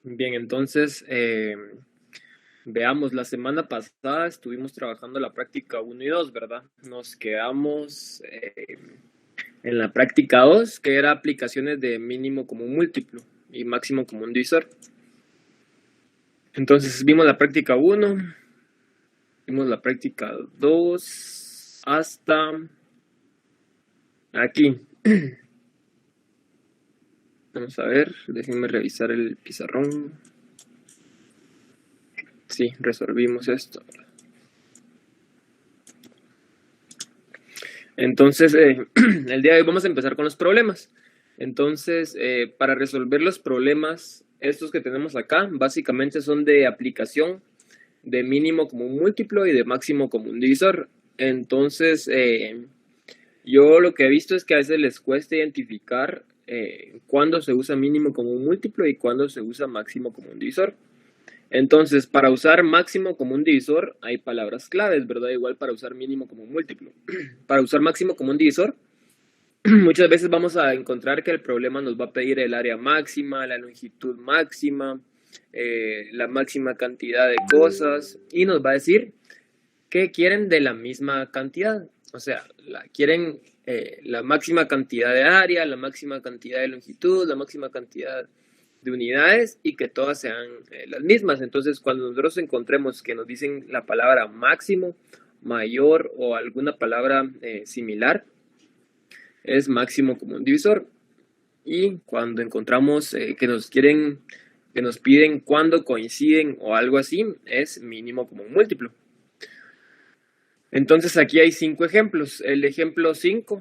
Bien, entonces, veamos, la semana pasada estuvimos trabajando la práctica uno y 2, ¿verdad? Nos quedamos en la práctica 2, que era aplicaciones de mínimo común múltiplo y máximo común divisor. Entonces, vimos la práctica uno, vimos la práctica 2 hasta aquí. Vamos a ver, déjenme revisar el pizarrón. Sí, resolvimos esto. Entonces, el día de hoy vamos a empezar con los problemas. Entonces, para resolver los problemas, estos que tenemos acá, básicamente son de aplicación de mínimo común múltiplo y de máximo común divisor. Entonces, yo lo que he visto es que a veces les cuesta identificar cuándo se usa mínimo común múltiplo y cuándo se usa máximo común divisor. Entonces, para usar máximo común divisor hay palabras claves, ¿verdad? Igual para usar mínimo común múltiplo. Para usar máximo común divisor, muchas veces vamos a encontrar que el problema nos va a pedir el área máxima, la longitud máxima, la máxima cantidad de cosas y nos va a decir que quieren de la misma cantidad. O sea, quieren la máxima cantidad de área, la máxima cantidad de longitud, la máxima cantidad de unidades y que todas sean las mismas. Entonces, cuando nosotros encontremos que nos dicen la palabra máximo, mayor o alguna palabra similar, es máximo común divisor. Y cuando encontramos que nos piden cuándo coinciden o algo así, es mínimo común múltiplo. Entonces aquí hay 5 ejemplos. El ejemplo 5,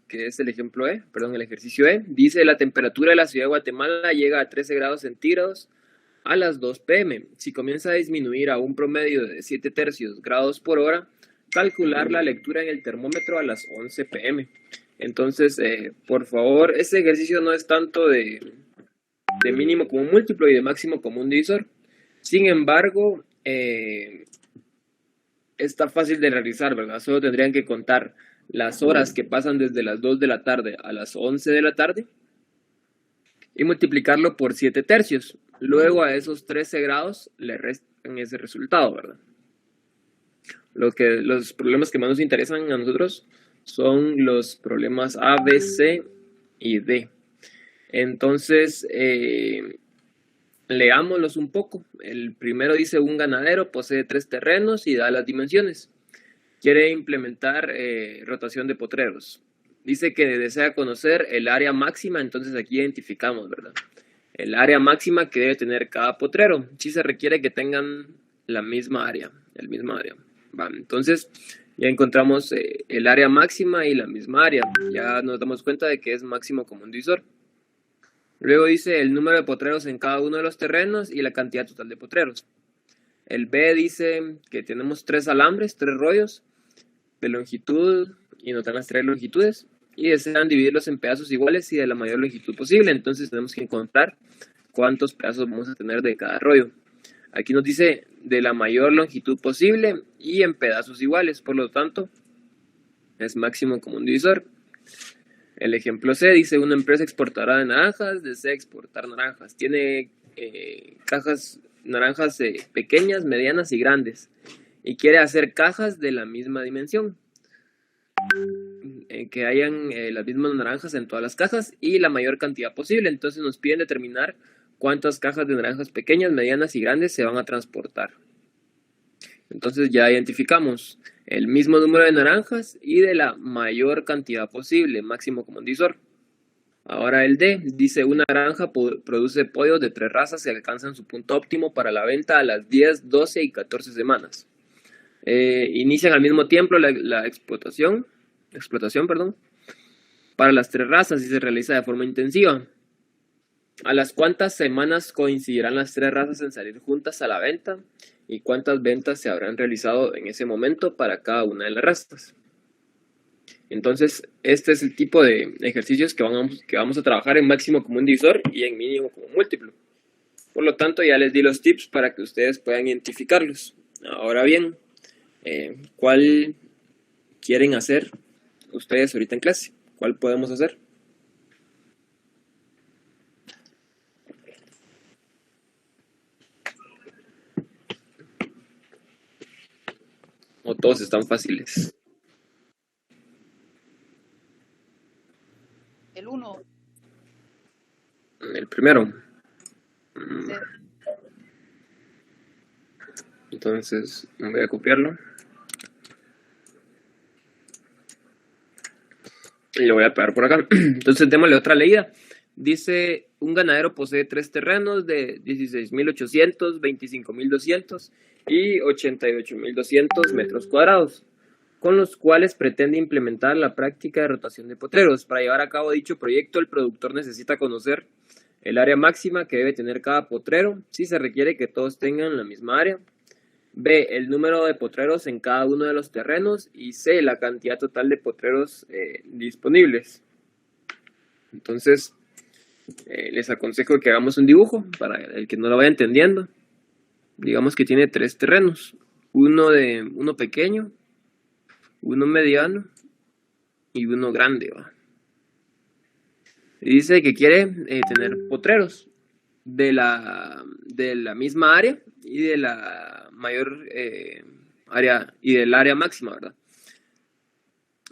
que es el ejemplo el ejercicio E, dice la temperatura de la ciudad de Guatemala llega a 13 grados centígrados a las 2 pm. Si comienza a disminuir a un promedio de 7 tercios grados por hora, calcular la lectura en el termómetro a las 11 pm. Entonces, por favor, este ejercicio no es tanto de mínimo común múltiplo y de máximo común divisor. Sin embargo, está fácil de realizar, ¿verdad? Solo tendrían que contar las horas que pasan desde las 2 de la tarde a las 11 de la tarde y multiplicarlo por 7 tercios. Luego a esos 13 grados le restan ese resultado, ¿verdad? Los problemas que más nos interesan a nosotros son los problemas A, B, C y D. Entonces, leámoslos un poco. El primero dice: un ganadero posee 3 terrenos y da las dimensiones. Quiere implementar rotación de potreros. Dice que desea conocer el área máxima, entonces aquí identificamos, ¿verdad? El área máxima que debe tener cada potrero. Sí se requiere que tengan la misma área, el mismo área. Va, entonces ya encontramos el área máxima y la misma área. Ya nos damos cuenta de que es máximo común divisor. Luego dice el número de potreros en cada uno de los terrenos y la cantidad total de potreros. El B dice que tenemos 3 alambres, 3 rollos de longitud y nos dan las 3 longitudes y desean dividirlos en pedazos iguales y de la mayor longitud posible. Entonces tenemos que encontrar cuántos pedazos vamos a tener de cada rollo. Aquí nos dice de la mayor longitud posible y en pedazos iguales, por lo tanto es máximo común divisor. El ejemplo C dice: una empresa exportará de naranjas, desea exportar naranjas. Tiene cajas naranjas pequeñas, medianas y grandes y quiere hacer cajas de la misma dimensión. Que hayan las mismas naranjas en todas las cajas y la mayor cantidad posible. Entonces nos piden determinar cuántas cajas de naranjas pequeñas, medianas y grandes se van a transportar. Entonces ya identificamos el mismo número de naranjas y de la mayor cantidad posible, máximo común divisor. Ahora el D dice: una granja produce pollos de 3 razas que alcanzan su punto óptimo para la venta a las 10, 12 y 14 semanas. Inician al mismo tiempo la explotación, para las 3 razas y se realiza de forma intensiva. ¿A las cuántas semanas coincidirán las 3 razas en salir juntas a la venta? ¿Y cuántas ventas se habrán realizado en ese momento para cada una de las razas? Entonces, este es el tipo de ejercicios que vamos a trabajar en máximo común divisor y en mínimo común múltiplo. Por lo tanto, ya les di los tips para que ustedes puedan identificarlos. Ahora bien, ¿cuál quieren hacer ustedes ahorita en clase? ¿Cuál podemos hacer? ¿O todos están fáciles? El 1. El primero. Sí. Entonces voy a copiarlo. Y lo voy a pegar por acá. Entonces démosle otra leída. Dice, un ganadero posee 3 terrenos de 16.800, 25.200 y 88.200 metros cuadrados, con los cuales pretende implementar la práctica de rotación de potreros. Para llevar a cabo dicho proyecto, el productor necesita conocer el área máxima que debe tener cada potrero, si se requiere que todos tengan la misma área. B, el número de potreros en cada uno de los terrenos. Y C, la cantidad total de potreros disponibles. Entonces, les aconsejo que hagamos un dibujo para el que no lo vaya entendiendo. Digamos que tiene 3 terrenos. Uno pequeño, uno mediano y uno grande, ¿va? Y dice que quiere tener potreros de la misma área y de la mayor área y del área máxima, ¿verdad?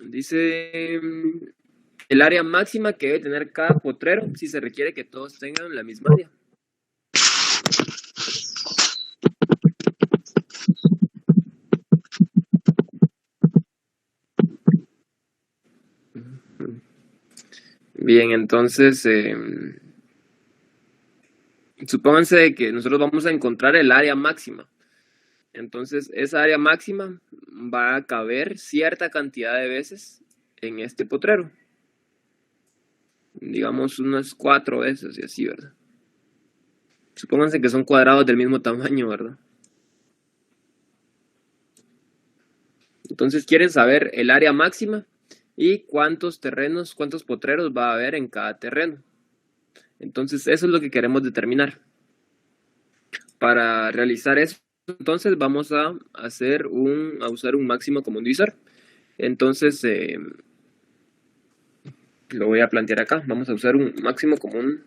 Dice el área máxima que debe tener cada potrero si se requiere que todos tengan la misma área. Bien, entonces supónganse que nosotros vamos a encontrar el área máxima. Entonces, esa área máxima va a caber cierta cantidad de veces en este potrero. Digamos unas 4 veces y así, ¿verdad? Supónganse que son cuadrados del mismo tamaño, ¿verdad? Entonces quieren saber el área máxima y cuántos potreros va a haber en cada terreno. Entonces eso es lo que queremos determinar. Para realizar eso, entonces vamos a usar un máximo común divisor. Entonces lo voy a plantear acá. Vamos a usar un máximo común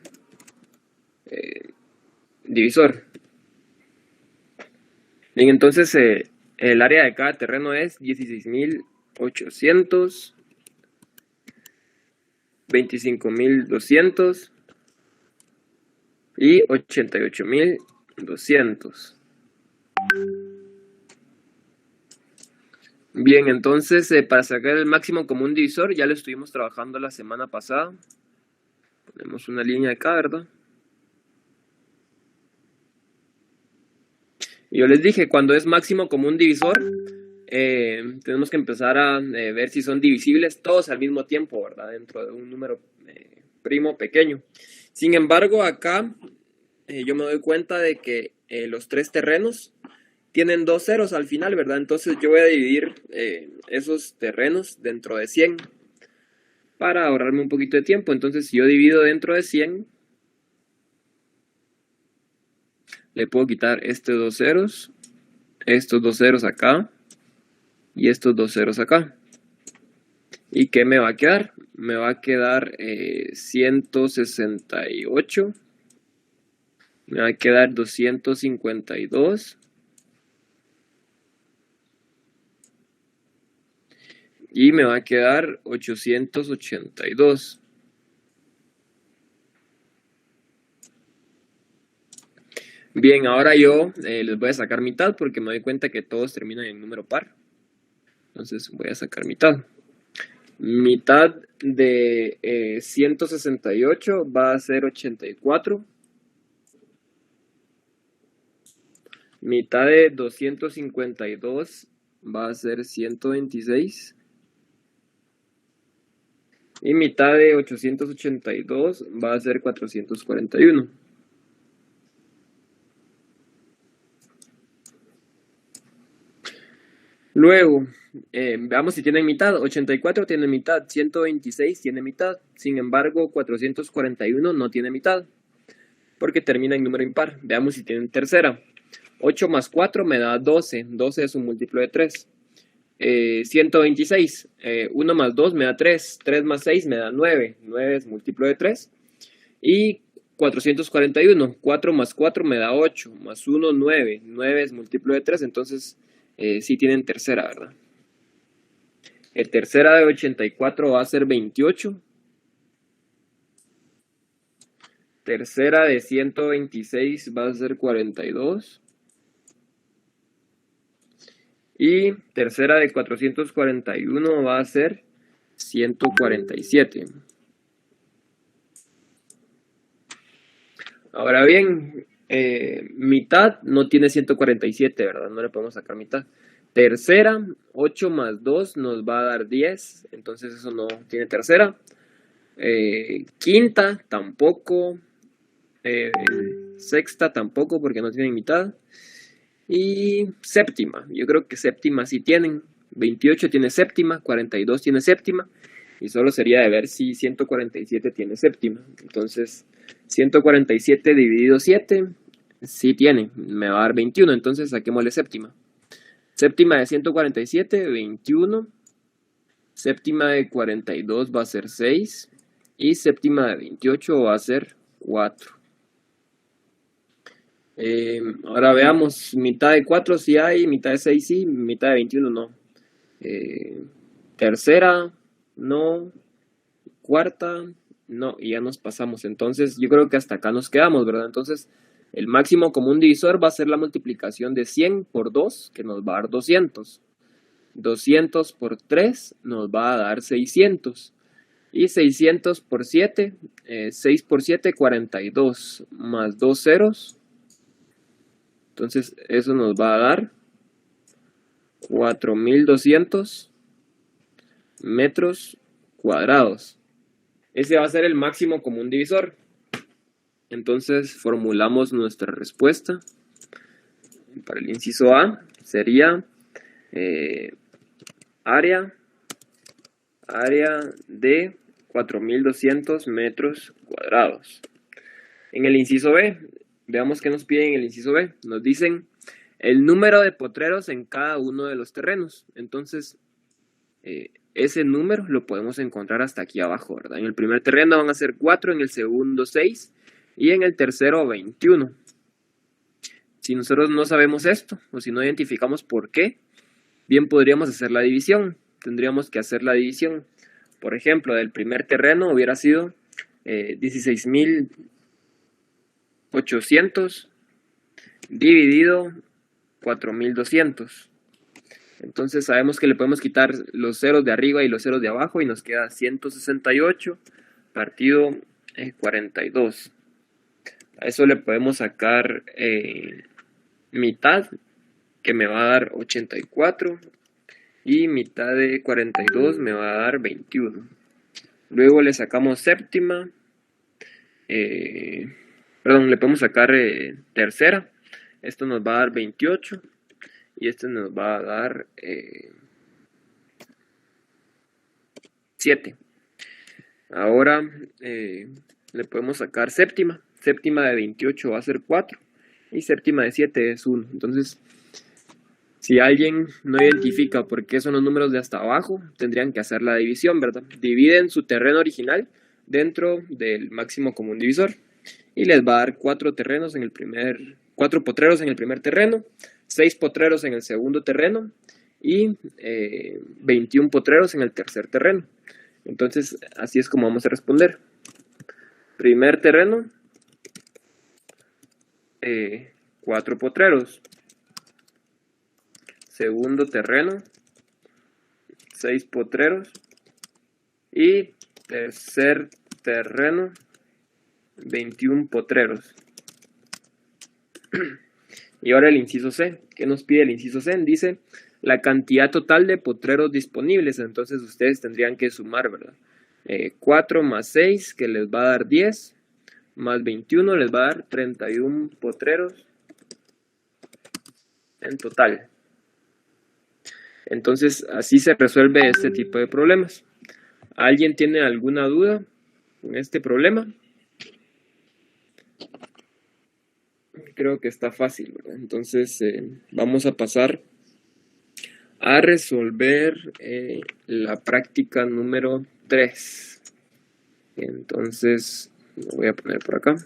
divisor. Bien, entonces el área de cada terreno es 16.800, 25.200 y 88.200. Bien, entonces para sacar el máximo común divisor ya lo estuvimos trabajando la semana pasada. Ponemos una línea acá, ¿verdad? Yo les dije, cuando es máximo común divisor, tenemos que empezar a ver si son divisibles todos al mismo tiempo, ¿verdad? Dentro de un número primo pequeño. Sin embargo, acá yo me doy cuenta de que los 3 terrenos tienen 2 ceros al final, ¿verdad? Entonces yo voy a dividir esos terrenos dentro de 100 para ahorrarme un poquito de tiempo. Entonces si yo divido dentro de 100, le puedo quitar estos 2 ceros acá y estos 2 ceros acá. ¿Y qué me va a quedar? Me va a quedar 168, me va a quedar 252 y me va a quedar 882. Bien, ahora yo les voy a sacar mitad porque me doy cuenta que todos terminan en número par. Entonces voy a sacar mitad. Mitad de 168 va a ser 84. Mitad de 252 va a ser 126. Y mitad de 882 va a ser 441. Luego, veamos si tienen mitad. 84 tiene mitad, 126 tiene mitad. Sin embargo, 441 no tiene mitad, porque termina en número impar. Veamos si tienen tercera. 8 más 4 me da 12. 12 es un múltiplo de 3. 126. 1 más 2 me da 3. 3 más 6 me da 9. 9 es múltiplo de 3. Y 441. 4 más 4 me da 8. Más 1, 9. 9 es múltiplo de 3. Entonces sí tienen tercera, ¿verdad? Tercera de 84 va a ser 28. Tercera de 126 va a ser 42. Y tercera de 441 va a ser 147. Ahora bien, mitad no tiene 147, ¿verdad? No le podemos sacar mitad. Tercera, 8 más 2 nos va a dar 10, entonces eso no tiene tercera. Quinta, tampoco. Sexta, tampoco, porque no tienen mitad. Y séptima, yo creo que séptima sí tienen. 28 tiene séptima, 42 tiene séptima. Y solo sería de ver si 147 tiene séptima. Entonces, 147 dividido 7, sí tiene. Me va a dar 21, entonces saquémosle séptima. Séptima de 147, 21. Séptima de 42 va a ser 6. Y séptima de 28 va a ser 4. Ahora veamos, mitad de 4 sí hay, mitad de 6 sí, mitad de 21 no. Tercera, no. Cuarta, no, y ya nos pasamos. Entonces yo creo que hasta acá nos quedamos, ¿verdad? Entonces el máximo común divisor va a ser la multiplicación de 100 por 2, que nos va a dar 200. 200 por 3 nos va a dar 600. Y 600 por 7, 6 por 7, 42, más 2 ceros. Entonces eso nos va a dar 4200 metros cuadrados. Ese va a ser el máximo común divisor. Entonces formulamos nuestra respuesta. Para el inciso A sería área de 4200 metros cuadrados. En el inciso B, veamos qué nos piden en el inciso B. Nos dicen el número de potreros en cada uno de los terrenos. Entonces, ese número lo podemos encontrar hasta aquí abajo, ¿verdad? En el primer terreno van a ser 4, en el segundo 6 y en el tercero 21. Si nosotros no sabemos esto o si no identificamos por qué, bien podríamos hacer la división. Tendríamos que hacer la división. Por ejemplo, del primer terreno hubiera sido 16.800 dividido 4.200. Entonces sabemos que le podemos quitar los ceros de arriba y los ceros de abajo y nos queda 168 partido 42. A eso le podemos sacar mitad, que me va a dar 84, y mitad de 42 me va a dar 21. Luego le sacamos séptima, le podemos sacar tercera, esto nos va a dar 28. Y este nos va a dar 7. Ahora le podemos sacar séptima. Séptima de 28 va a ser 4. Y séptima de 7 es 1. Entonces, si alguien no identifica por qué son los números de hasta abajo, tendrían que hacer la división, ¿verdad? Dividen su terreno original dentro del máximo común divisor. Y les va a dar 4 potreros en el primer terreno, 6 potreros en el segundo terreno y 21 potreros en el tercer terreno. Entonces, así es como vamos a responder. Primer terreno, 4 potreros. Segundo terreno, 6 potreros. Y tercer terreno, 21 potreros. Y ahora el inciso C. ¿Qué nos pide el inciso C? Dice la cantidad total de potreros disponibles. Entonces ustedes tendrían que sumar, ¿verdad? 4 más 6, que les va a dar 10, más 21 les va a dar 31 potreros en total. Entonces así se resuelve este tipo de problemas. ¿Alguien tiene alguna duda con este problema? Creo que está fácil, ¿verdad? Entonces vamos a pasar a resolver la práctica número 3. Entonces lo voy a poner por acá.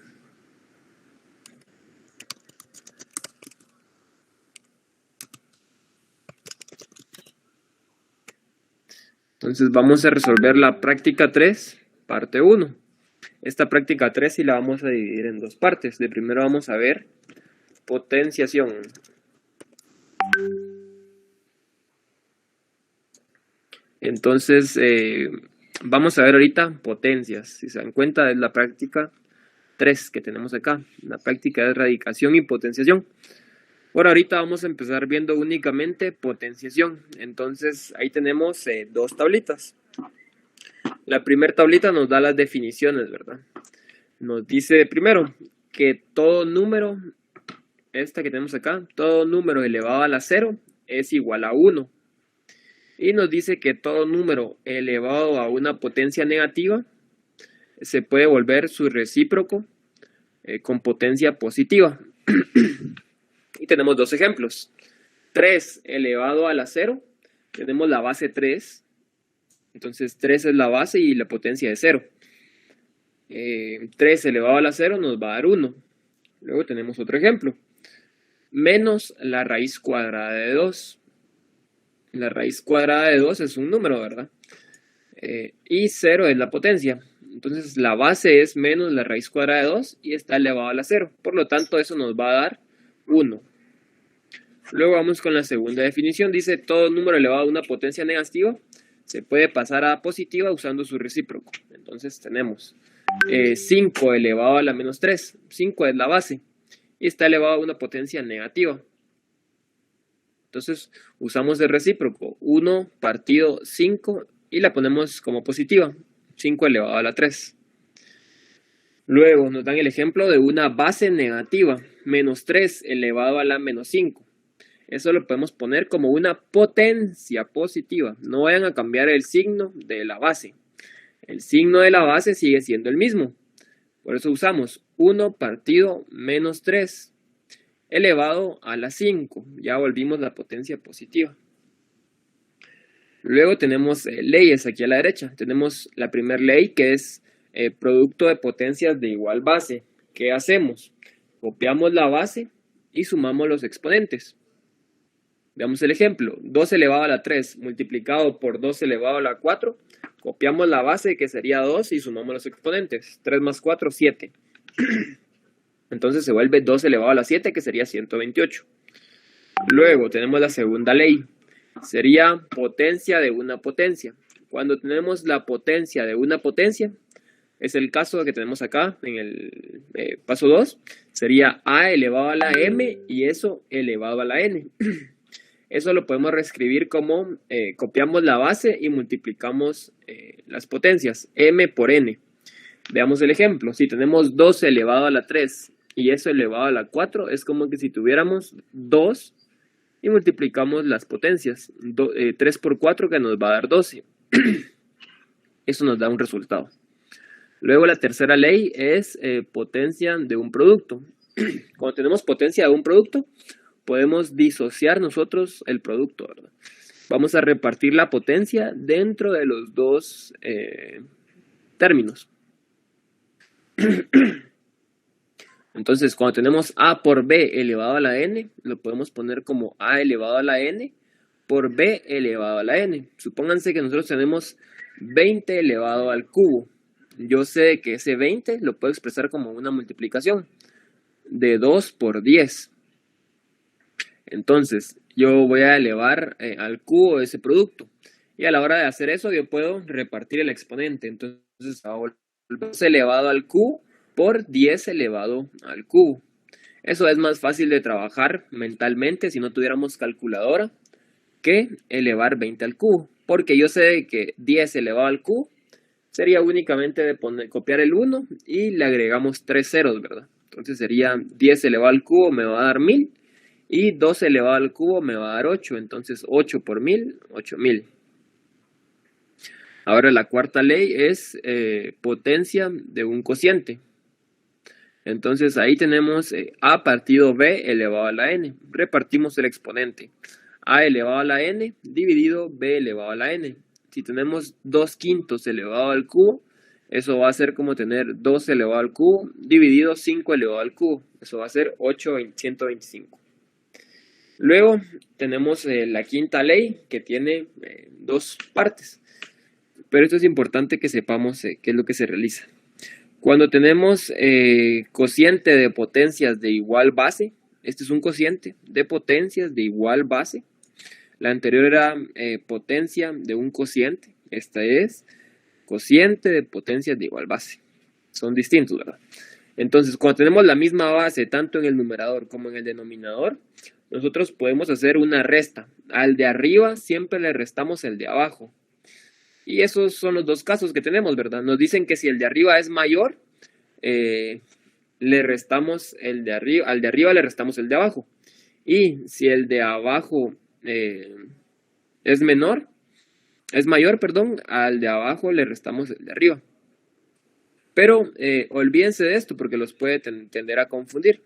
Entonces vamos a resolver la práctica 3, parte 1. Esta práctica 3 sí la vamos a dividir en dos partes. De primero vamos a ver potenciación. Entonces vamos a ver ahorita potencias. Si se dan cuenta es la práctica 3 que tenemos acá. La práctica de radicación y potenciación. Por ahorita vamos a empezar viendo únicamente potenciación. Entonces ahí tenemos dos tablitas. La primera tablita nos da las definiciones, ¿verdad? Nos dice primero que todo número, esta que tenemos acá, todo número elevado a la 0 es igual a 1. Y nos dice que todo número elevado a una potencia negativa se puede volver su recíproco con potencia positiva. Y tenemos dos ejemplos. 3 elevado a la 0, tenemos la base 3. Entonces 3 es la base y la potencia es 0. 3 elevado a la 0 nos va a dar 1. Luego tenemos otro ejemplo. Menos la raíz cuadrada de 2. La raíz cuadrada de 2 es un número, ¿verdad? Y 0 es la potencia. Entonces la base es menos la raíz cuadrada de 2 y está elevado a la 0. Por lo tanto, eso nos va a dar 1. Luego vamos con la segunda definición. Dice, todo número elevado a una potencia negativa se puede pasar a positiva usando su recíproco. Entonces tenemos 5 elevado a la menos 3. 5 es la base y está elevado a una potencia negativa. Entonces usamos el recíproco. 1 partido 5 y la ponemos como positiva. 5 elevado a la 3. Luego nos dan el ejemplo de una base negativa. Menos 3 elevado a la menos 5. Eso lo podemos poner como una potencia positiva. No vayan a cambiar el signo de la base. El signo de la base sigue siendo el mismo. Por eso usamos 1 partido menos 3 elevado a la 5. Ya volvimos la potencia positiva. Luego tenemos leyes aquí a la derecha. Tenemos la primera ley que es producto de potencias de igual base. ¿Qué hacemos? Copiamos la base y sumamos los exponentes. Veamos el ejemplo. 2 elevado a la 3 multiplicado por 2 elevado a la 4. Copiamos la base que sería 2 y sumamos los exponentes. 3 más 4, 7. Entonces se vuelve 2 elevado a la 7 que sería 128. Luego tenemos la segunda ley. Sería potencia de una potencia. Cuando tenemos la potencia de una potencia, es el caso que tenemos acá en el paso 2, sería a elevado a la m y eso elevado a la n. Eso lo podemos reescribir como copiamos la base y multiplicamos las potencias, m por n. Veamos el ejemplo. Si tenemos 2 elevado a la 3 y eso elevado a la 4, es como que si tuviéramos 2 y multiplicamos las potencias. 3 por 4 que nos va a dar 12. Eso nos da un resultado. Luego la tercera ley es potencia de un producto. Cuando tenemos potencia de un producto, podemos disociar nosotros el producto, ¿verdad? Vamos a repartir la potencia dentro de los dos términos. Entonces, cuando tenemos a por b elevado a la n, lo podemos poner como a elevado a la n por b elevado a la n. Supónganse que nosotros tenemos 20 elevado al cubo. Yo sé que ese 20 lo puedo expresar como una multiplicación de 2 por 10. Entonces, yo voy a elevar al cubo ese producto. Y a la hora de hacer eso, yo puedo repartir el exponente. Entonces, ahora 2 elevado al cubo por 10 elevado al cubo. Eso es más fácil de trabajar mentalmente si no tuviéramos calculadora que elevar 20 al cubo. Porque yo sé que 10 elevado al cubo sería únicamente de copiar el 1 y le agregamos 3 ceros, ¿verdad? Entonces sería 10 elevado al cubo me va a dar 1000 y 2 elevado al cubo me va a dar 8. Entonces 8 por 1000, 8000. Ahora la cuarta ley es potencia de un cociente. Entonces ahí tenemos a partido b elevado a la n. Repartimos el exponente. A elevado a la n dividido b elevado a la n. Si tenemos 2 quintos elevado al cubo, eso va a ser como tener 2 elevado al cubo dividido 5 elevado al cubo. Eso va a ser 125. Luego tenemos la quinta ley que tiene dos partes. pero esto es importante que sepamos qué es lo que se realiza. Cuando tenemos cociente de potencias de igual base, este es un cociente de potencias de igual base. La anterior era potencia de un cociente. Esta es cociente de potencias de igual base. Son distintos, ¿verdad? Entonces, cuando tenemos la misma base, tanto en el numerador como en el denominador, nosotros podemos hacer una resta. Al de arriba siempre le restamos el de abajo. Y esos son los dos casos que tenemos, ¿verdad? Nos dicen que si el de arriba es mayor, le restamos el de arriba, al de arriba le restamos el de abajo. Y si el de abajo es mayor, al de abajo le restamos el de arriba. Pero olvídense de esto porque los puede tender a confundir.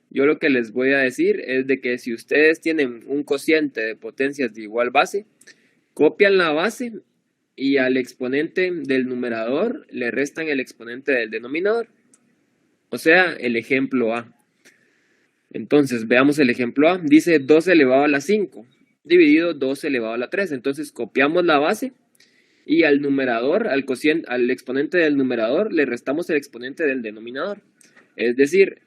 Yo lo que les voy a decir es de que si ustedes tienen un cociente de potencias de igual base, copian la base y al exponente del numerador le restan el exponente del denominador. O sea, el ejemplo A. Entonces, veamos el ejemplo A. Dice 2 elevado a la 5 dividido 2 elevado a la 3. Entonces, copiamos la base y al numerador, al exponente del numerador, le restamos el exponente del denominador. Es decir,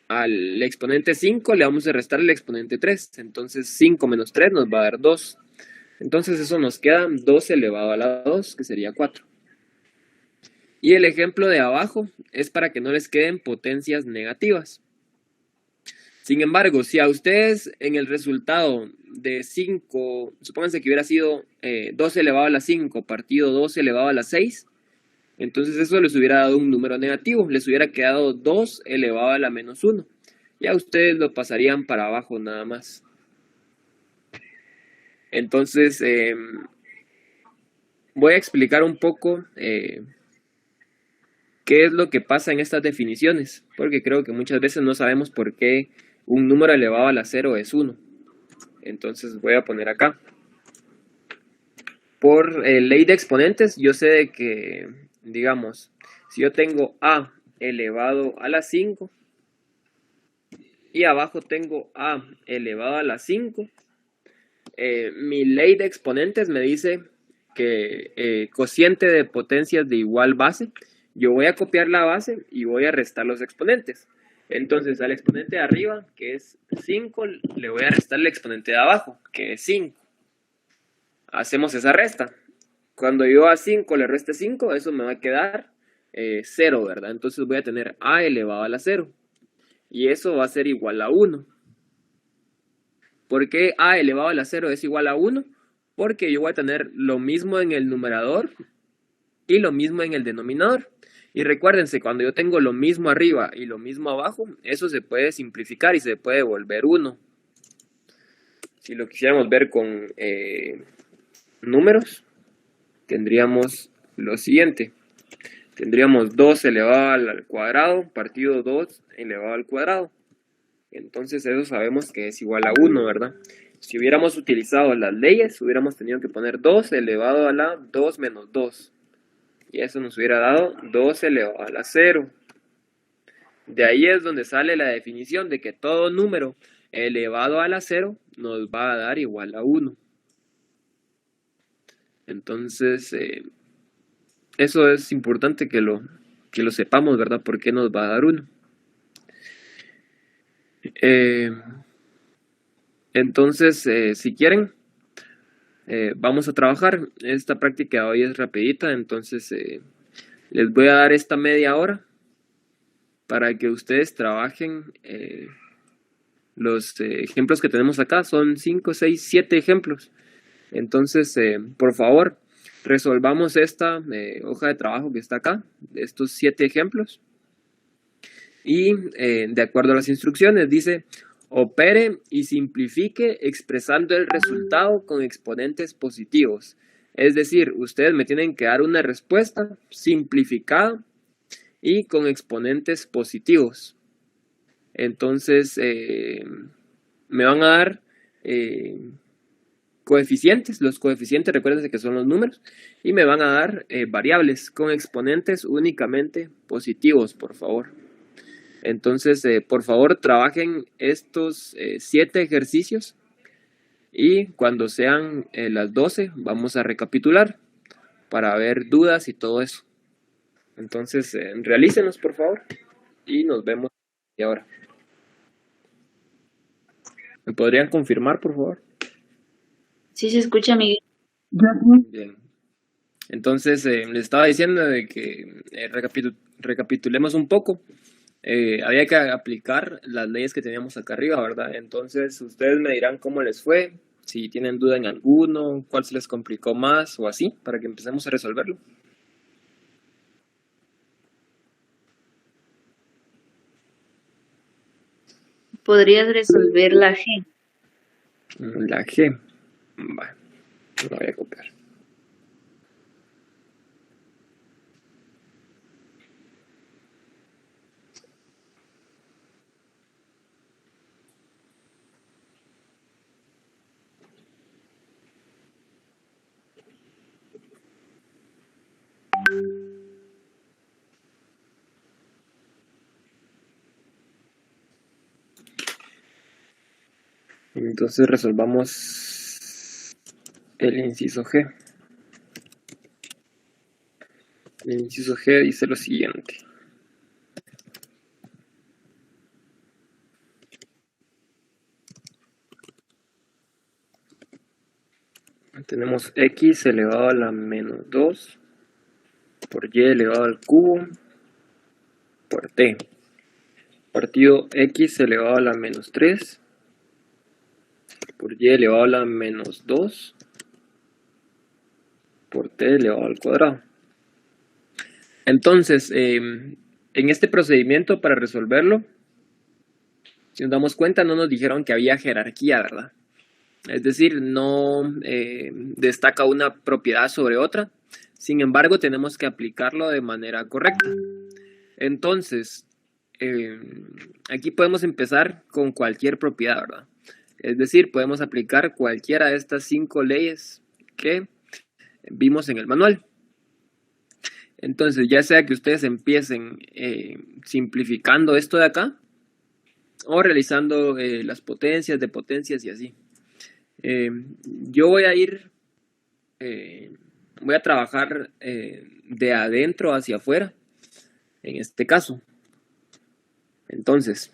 al exponente 5 le vamos a restar el exponente 3. Entonces, 5 menos 3 nos va a dar 2. Entonces eso nos queda 2 elevado a la 2, que sería 4. Y el ejemplo de abajo es para que no les queden potencias negativas. Sin embargo, si a ustedes en el resultado de 5, supónganse que hubiera sido 2 elevado a la 5 partido 2 elevado a la 6, entonces eso les hubiera dado un número negativo, les hubiera quedado 2 elevado a la menos 1. Ya ustedes lo pasarían para abajo nada más. Entonces, voy a explicar un poco qué es lo que pasa en estas definiciones, porque creo que muchas veces no sabemos por qué un número elevado a la 0 es 1. Entonces voy a poner acá. Por ley de exponentes, yo sé de que, digamos, si yo tengo a elevado a la 5 y abajo tengo a elevado a la 5, mi ley de exponentes me dice que cociente de potencias de igual base, yo voy a copiar la base y voy a restar los exponentes. Entonces al exponente de arriba, que es 5, le voy a restar el exponente de abajo, que es 5. Hacemos esa resta. Cuando yo a 5 le reste 5, eso me va a quedar 0, ¿verdad? Entonces voy a tener a elevado a la 0. Y eso va a ser igual a 1. ¿Por qué a elevado a la 0 es igual a 1? Porque yo voy a tener lo mismo en el numerador y lo mismo en el denominador. Y recuérdense, cuando yo tengo lo mismo arriba y lo mismo abajo, eso se puede simplificar y se puede volver 1. Si lo quisiéramos ver con números, tendríamos lo siguiente. Tendríamos 2 elevado al cuadrado partido 2 elevado al cuadrado. Entonces eso sabemos que es igual a 1, ¿verdad? Si hubiéramos utilizado las leyes, hubiéramos tenido que poner 2 elevado a la 2 menos 2. Y eso nos hubiera dado 2 elevado a la 0. De ahí es donde sale la definición de que todo número elevado a la 0 nos va a dar igual a 1. Entonces, eso es importante que lo sepamos, ¿verdad? ¿Por qué nos va a dar 1? Entonces, si quieren, vamos a trabajar. Esta práctica de hoy es rapidita, entonces les voy a dar esta media hora para que ustedes trabajen los ejemplos que tenemos acá. Son 5, 6, 7 ejemplos. Entonces, por favor, resolvamos esta hoja de trabajo que está acá, de estos 7 ejemplos. Y de acuerdo a las instrucciones, dice: opere y simplifique expresando el resultado con exponentes positivos. Es decir, ustedes me tienen que dar una respuesta simplificada y con exponentes positivos. Entonces, me van a dar coeficientes. Los coeficientes, recuérdense que son los números. Y me van a dar variables con exponentes únicamente positivos, por favor. Entonces, por favor, trabajen estos 7 ejercicios y cuando sean las 12 vamos a recapitular. para ver dudas y todo eso. Entonces, realícenos, por favor, y nos vemos ahora. ¿Me podrían confirmar, por favor? Sí se escucha, Miguel. Bien. Entonces, les estaba diciendo de que recapitulemos un poco. Había que aplicar las leyes que teníamos acá arriba, ¿verdad? Entonces, ustedes me dirán cómo les fue, si tienen duda en alguno, cuál se les complicó más o así, para que empecemos a resolverlo. ¿Podrías resolver la G? La G. Vale, lo voy a copiar. Entonces resolvamos el inciso G. El inciso G dice lo siguiente. Tenemos x elevado a la menos 2 por y elevado al cubo por t. Partido x elevado a la menos 3 por y elevado a la menos 2 por t elevado al cuadrado. Entonces, en este procedimiento para resolverlo, si nos damos cuenta, no nos dijeron que había jerarquía, ¿verdad? Es decir, no destaca una propiedad sobre otra. Sin embargo, tenemos que aplicarlo de manera correcta. Entonces, aquí podemos empezar con cualquier propiedad, ¿verdad? Es decir, podemos aplicar cualquiera de estas 5 leyes que vimos en el manual. Entonces, ya sea que ustedes empiecen simplificando esto de acá o realizando las potencias de potencias y así. Yo voy a trabajar de adentro hacia afuera, en este caso. Entonces,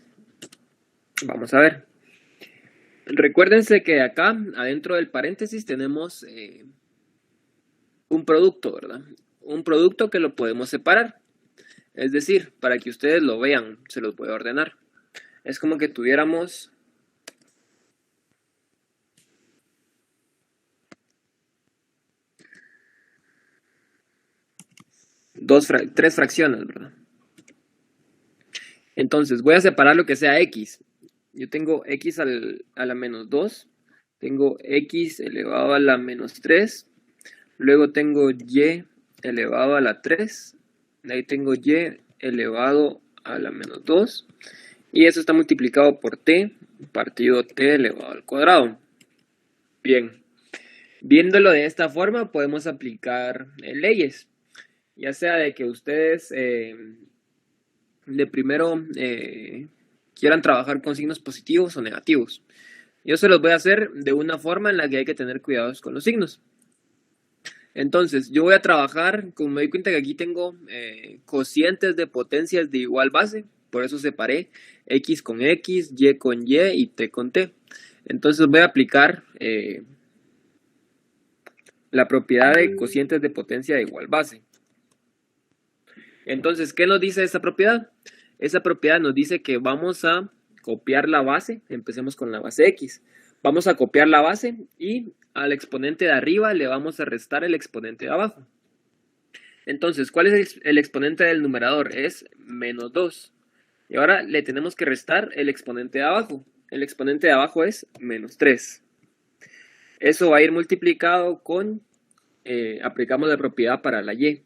vamos a ver. Recuérdense que acá, adentro del paréntesis, tenemos un producto, ¿verdad? Un producto que lo podemos separar. Es decir, para que ustedes lo vean, se los voy a ordenar. Es como que tuviéramos tres fracciones, ¿verdad? Entonces, voy a separar lo que sea x. Yo tengo x a la menos 2, tengo x elevado a la menos 3, luego tengo y elevado a la 3, de ahí tengo y elevado a la menos 2, y eso está multiplicado por t, partido t elevado al cuadrado. Bien, viéndolo de esta forma podemos aplicar leyes, ya sea de que ustedes de primero quieran trabajar con signos positivos o negativos. Yo se los voy a hacer de una forma en la que hay que tener cuidados con los signos. Entonces, yo voy a trabajar, como me doy cuenta que aquí tengo cocientes de potencias de igual base, por eso separé x con x, y con y t con t. Entonces voy a aplicar la propiedad de cocientes de potencia de igual base. Entonces, ¿qué nos dice esa propiedad? Esa propiedad nos dice que vamos a copiar la base, empecemos con la base x. Vamos a copiar la base y al exponente de arriba le vamos a restar el exponente de abajo. Entonces, ¿cuál es el exponente del numerador? Es menos 2. Y ahora le tenemos que restar el exponente de abajo. El exponente de abajo es menos 3. Eso va a ir multiplicado con, aplicamos la propiedad para la y.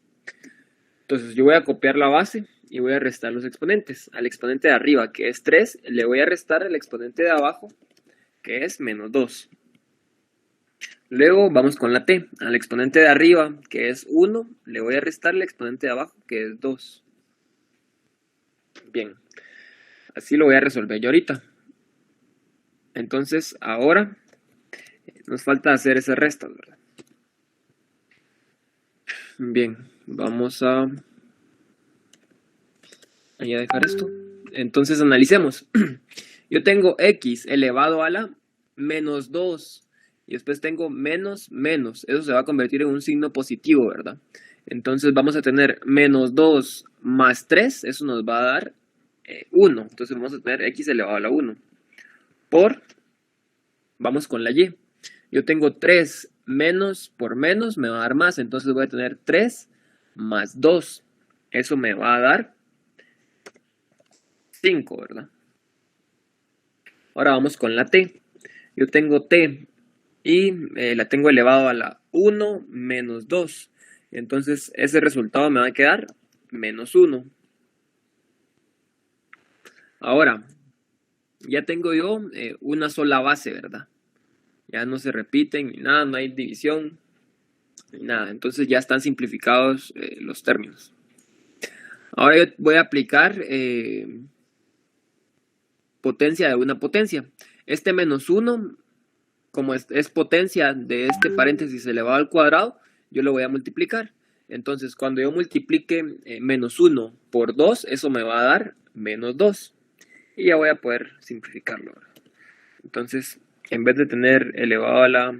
Entonces yo voy a copiar la base y voy a restar los exponentes. Al exponente de arriba, que es 3, le voy a restar el exponente de abajo, que es menos 2. Luego vamos con la t. Al exponente de arriba, que es 1, le voy a restar el exponente de abajo, que es 2. Bien, así lo voy a resolver yo ahorita. Entonces ahora nos falta hacer esas restas, ¿verdad? Bien, vamos a dejar esto. Entonces analicemos. Yo tengo x elevado a la menos 2 y después tengo menos menos. Eso se va a convertir en un signo positivo, ¿verdad? Entonces vamos a tener menos 2 más 3, eso nos va a dar 1. Entonces vamos a tener x elevado a la 1 por, vamos con la y. Yo tengo 3 menos por menos, me va a dar más, entonces voy a tener 3 más 2. Eso me va a dar 5, ¿verdad? Ahora vamos con la t. Yo tengo t y la tengo elevado a la 1 menos 2. Entonces ese resultado me va a quedar menos 1. Ahora, ya tengo yo una sola base, ¿verdad? Ya no se repiten ni nada, no hay división ni nada. Entonces ya están simplificados los términos. Ahora yo voy a aplicar potencia de una potencia. Este menos 1, como es potencia de este paréntesis elevado al cuadrado, yo lo voy a multiplicar. Entonces, cuando yo multiplique menos 1 por 2, eso me va a dar menos 2. Y ya voy a poder simplificarlo. Entonces, en vez de tener elevado a la...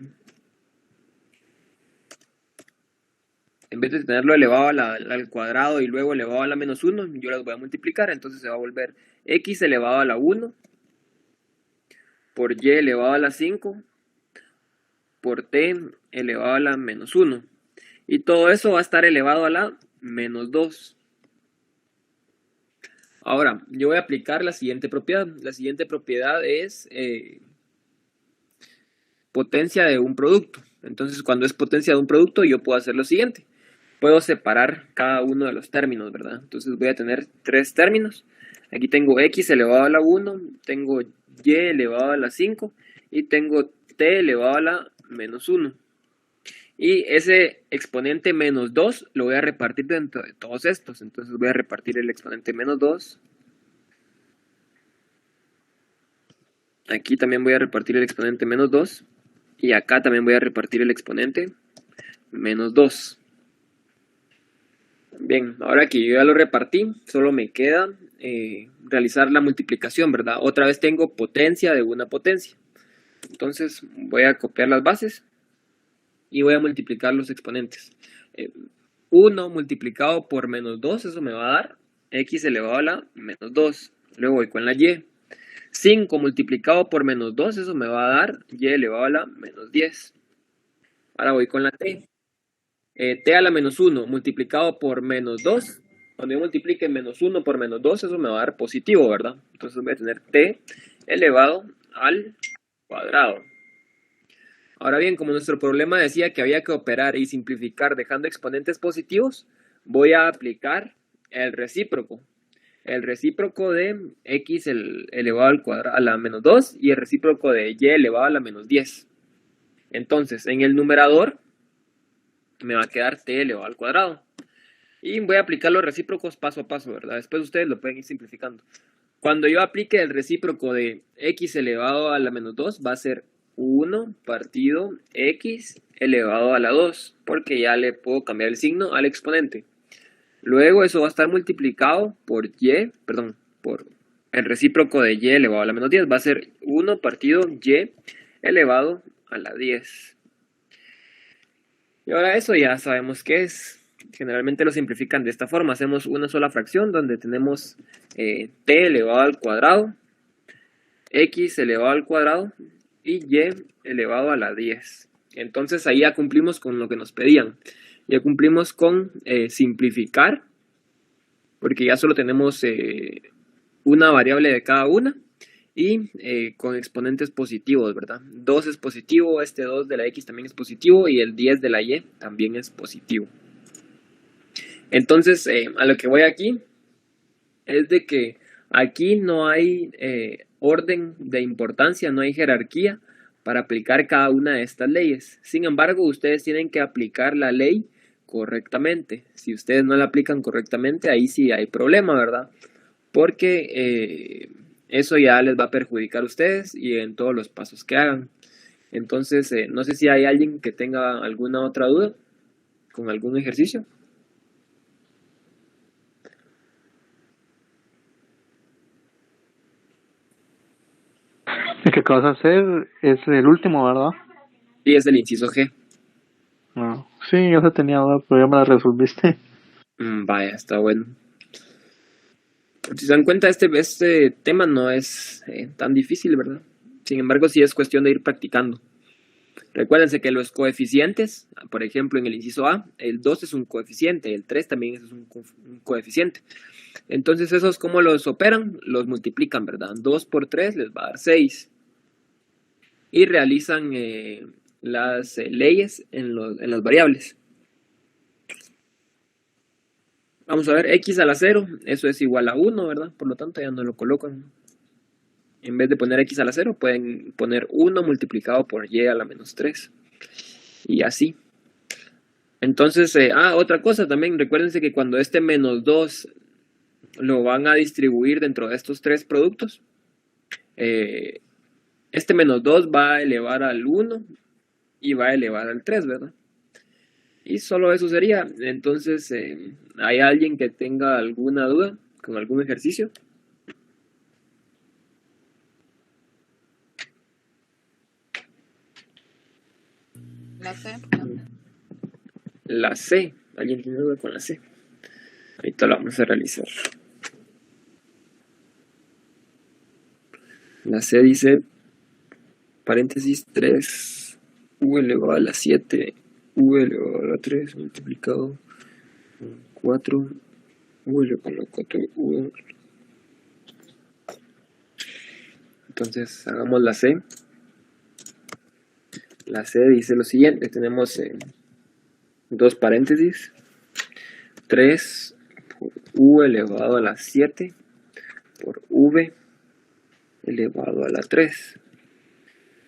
En vez de tenerlo elevado al cuadrado y luego elevado a la menos 1, yo las voy a multiplicar. Entonces se va a volver x elevado a la 1 por y elevado a la 5 por t elevado a la menos 1. Y todo eso va a estar elevado a la menos 2. Ahora, yo voy a aplicar la siguiente propiedad. La siguiente propiedad es potencia de un producto. Entonces, cuando es potencia de un producto, yo puedo hacer lo siguiente. Puedo separar cada uno de los términos, ¿verdad? Entonces voy a tener 3 términos. Aquí tengo x elevado a la 1, tengo y elevado a la 5 y tengo t elevado a la menos 1. Y ese exponente menos 2 lo voy a repartir dentro de todos estos. Entonces voy a repartir el exponente menos 2. Aquí también voy a repartir el exponente menos 2. Y acá también voy a repartir el exponente menos 2. Bien, ahora que yo ya lo repartí, solo me queda realizar la multiplicación, ¿verdad? Otra vez tengo potencia de una potencia. Entonces voy a copiar las bases y voy a multiplicar los exponentes. 1 multiplicado por menos 2, eso me va a dar x elevado a la menos 2. Luego voy con la y. 5 multiplicado por menos 2, eso me va a dar y elevado a la menos 10. Ahora voy con la t. T a la menos 1 multiplicado por menos 2. Cuando yo multiplique menos 1 por menos 2, eso me va a dar positivo, ¿verdad? Entonces voy a tener t elevado al cuadrado. Ahora bien, como nuestro problema decía que había que operar y simplificar dejando exponentes positivos, voy a aplicar el recíproco. El recíproco de x elevado al cuadrado a la menos 2 y el recíproco de y elevado a la menos 10. Entonces, en el numerador me va a quedar t elevado al cuadrado. Y voy a aplicar los recíprocos paso a paso, ¿verdad? Después ustedes lo pueden ir simplificando. Cuando yo aplique el recíproco de x elevado a la menos 2, va a ser 1 partido x elevado a la 2, porque ya le puedo cambiar el signo al exponente. Luego eso va a estar multiplicado por por el recíproco de y elevado a la menos 10. Va a ser 1 partido y elevado a la 10. Y ahora eso ya sabemos qué es. Generalmente lo simplifican de esta forma. Hacemos una sola fracción donde tenemos t elevado al cuadrado, x elevado al cuadrado y y elevado a la 10. Entonces ahí ya cumplimos con lo que nos pedían. Ya cumplimos con simplificar, porque ya solo tenemos una variable de cada una y con exponentes positivos, ¿verdad? 2 es positivo, este 2 de la x también es positivo y el 10 de la y también es positivo. Entonces, a lo que voy aquí es de que aquí no hay orden de importancia, no hay jerarquía para aplicar cada una de estas leyes. Sin embargo, ustedes tienen que aplicar la ley correctamente. Si ustedes no la aplican correctamente, ahí sí hay problema, ¿verdad? Porque eso ya les va a perjudicar a ustedes y en todos los pasos que hagan. Entonces, no sé si hay alguien que tenga alguna otra duda con algún ejercicio. El que acabas de hacer es el último, ¿verdad? Y es el inciso G. No. Sí, yo se tenía duda, pero ya me la resolviste. Vaya, está bueno. Si se dan cuenta, este tema no es tan difícil, ¿verdad? Sin embargo, sí es cuestión de ir practicando. Recuérdense que los coeficientes, por ejemplo, en el inciso A, el 2 es un coeficiente, el 3 también es un coeficiente. Entonces, esos, ¿cómo los operan? Los multiplican, ¿verdad? 2 por 3 les va a dar 6. Y realizan las leyes en las variables. Vamos a ver, x a la 0, eso es igual a 1, ¿verdad? Por lo tanto, ya no lo colocan. En vez de poner x a la 0, pueden poner 1 multiplicado por y a la menos 3. Y así. Entonces, otra cosa también, recuérdense que cuando este menos 2 lo van a distribuir dentro de estos tres productos, este menos 2 va a elevar al 1 y va a elevar al 3, ¿verdad? Y solo eso sería. Entonces, ¿hay alguien que tenga alguna duda con algún ejercicio? La C. La C. ¿Alguien tiene duda con la C? Ahorita la vamos a realizar. La C dice, paréntesis 3, u elevado a la 7, u elevado a la 3 multiplicado por 4, u elevado a la 4, u. Entonces, hagamos la C. La C dice lo siguiente, tenemos dos paréntesis, 3 por u elevado a la 7 por v elevado a la 3.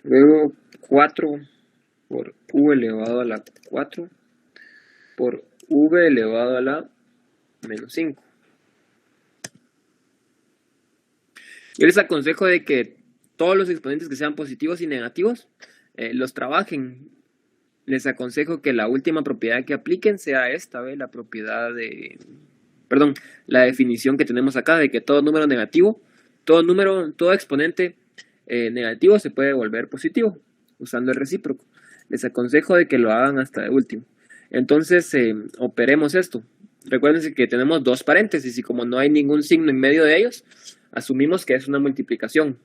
Luego 4 por u elevado a la 4 por v elevado a la menos 5. Yo les aconsejo de que todos los exponentes que sean positivos y negativos los trabajen. Les aconsejo que la última propiedad que apliquen sea esta, ¿ve? La propiedad de... Perdón, la definición que tenemos acá de que todo número negativo, todo exponente negativo se puede volver positivo usando el recíproco. Les aconsejo de que lo hagan hasta el último. Entonces, operemos esto. Recuérdense que tenemos dos paréntesis y como no hay ningún signo en medio de ellos, asumimos que es una multiplicación.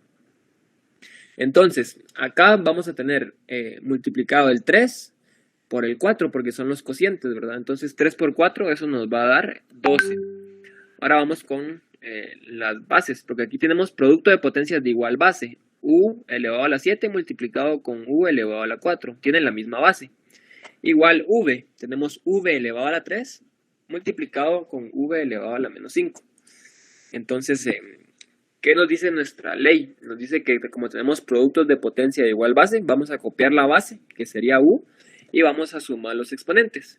Entonces, acá vamos a tener multiplicado el 3 por el 4, porque son los cocientes, ¿verdad? Entonces, 3 por 4, eso nos va a dar 12. Ahora vamos con las bases, porque aquí tenemos producto de potencias de igual base. U elevado a la 7 multiplicado con U elevado a la 4. Tienen la misma base. Igual V. Tenemos V elevado a la 3 multiplicado con V elevado a la menos 5. Entonces, ¿qué nos dice nuestra ley? Nos dice que como tenemos productos de potencia de igual base, vamos a copiar la base, que sería U, y vamos a sumar los exponentes.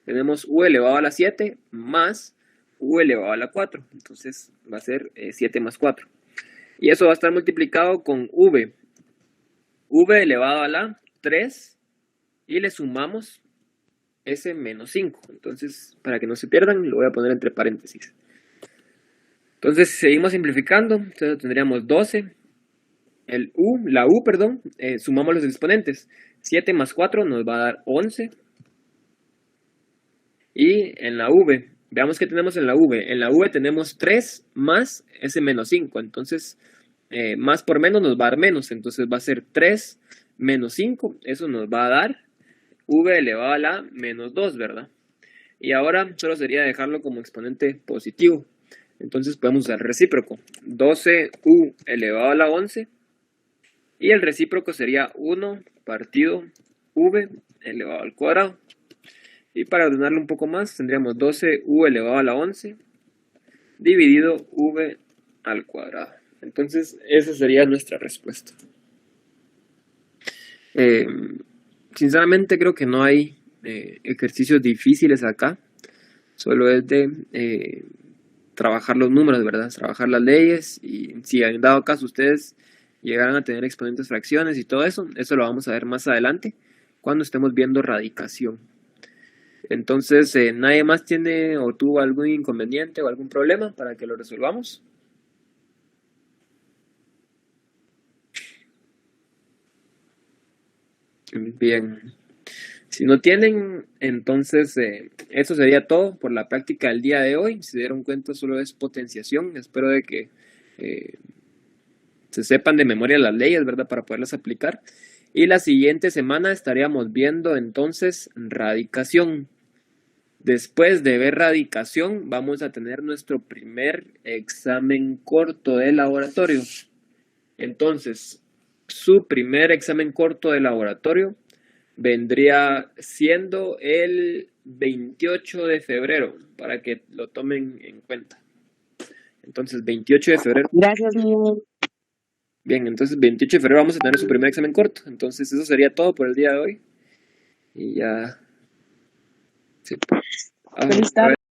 Tenemos U elevado a la 7 más U elevado a la 4. Entonces va a ser 7 más 4. Y eso va a estar multiplicado con V. V elevado a la 3 y le sumamos ese menos 5. Entonces, para que no se pierdan, lo voy a poner entre paréntesis. Entonces, seguimos simplificando. Entonces, tendríamos 12. La U, sumamos los exponentes. 7 más 4 nos va a dar 11. Y en la V, veamos qué tenemos en la V. En la V tenemos 3 más ese menos 5. Entonces, más por menos nos va a dar menos. Entonces, va a ser 3 menos 5. Eso nos va a dar V elevado a la menos 2, ¿verdad? Y ahora solo sería dejarlo como exponente positivo. Entonces podemos usar recíproco. 12u elevado a la 11. Y el recíproco sería 1 partido v elevado al cuadrado. Y para ordenarlo un poco más, tendríamos 12u elevado a la 11 dividido v al cuadrado. Entonces, esa sería nuestra respuesta. Sinceramente creo que no hay ejercicios difíciles acá. Solo es de trabajar los números, ¿verdad? Trabajar las leyes. Y si en dado caso ustedes llegaran a tener exponentes fracciones y todo eso, eso lo vamos a ver más adelante cuando estemos viendo radicación. Entonces, ¿nadie más tiene o tuvo algún inconveniente o algún problema para que lo resolvamos? Bien. Si no tienen, entonces eso sería todo por la práctica del día de hoy. Si se dieron cuenta, solo es potenciación. Espero de que se sepan de memoria las leyes, ¿verdad? Para poderlas aplicar. Y la siguiente semana estaríamos viendo entonces radicación. Después de ver radicación, vamos a tener nuestro primer examen corto de laboratorio. Entonces, su primer examen corto de laboratorio vendría siendo el 28 de febrero, para que lo tomen en cuenta. Entonces, 28 de febrero. Gracias, Miguel. Bien, entonces 28 de febrero vamos a tener su primer examen corto. Entonces, eso sería todo por el día de hoy. Y ya... Sí. Feliz tarde.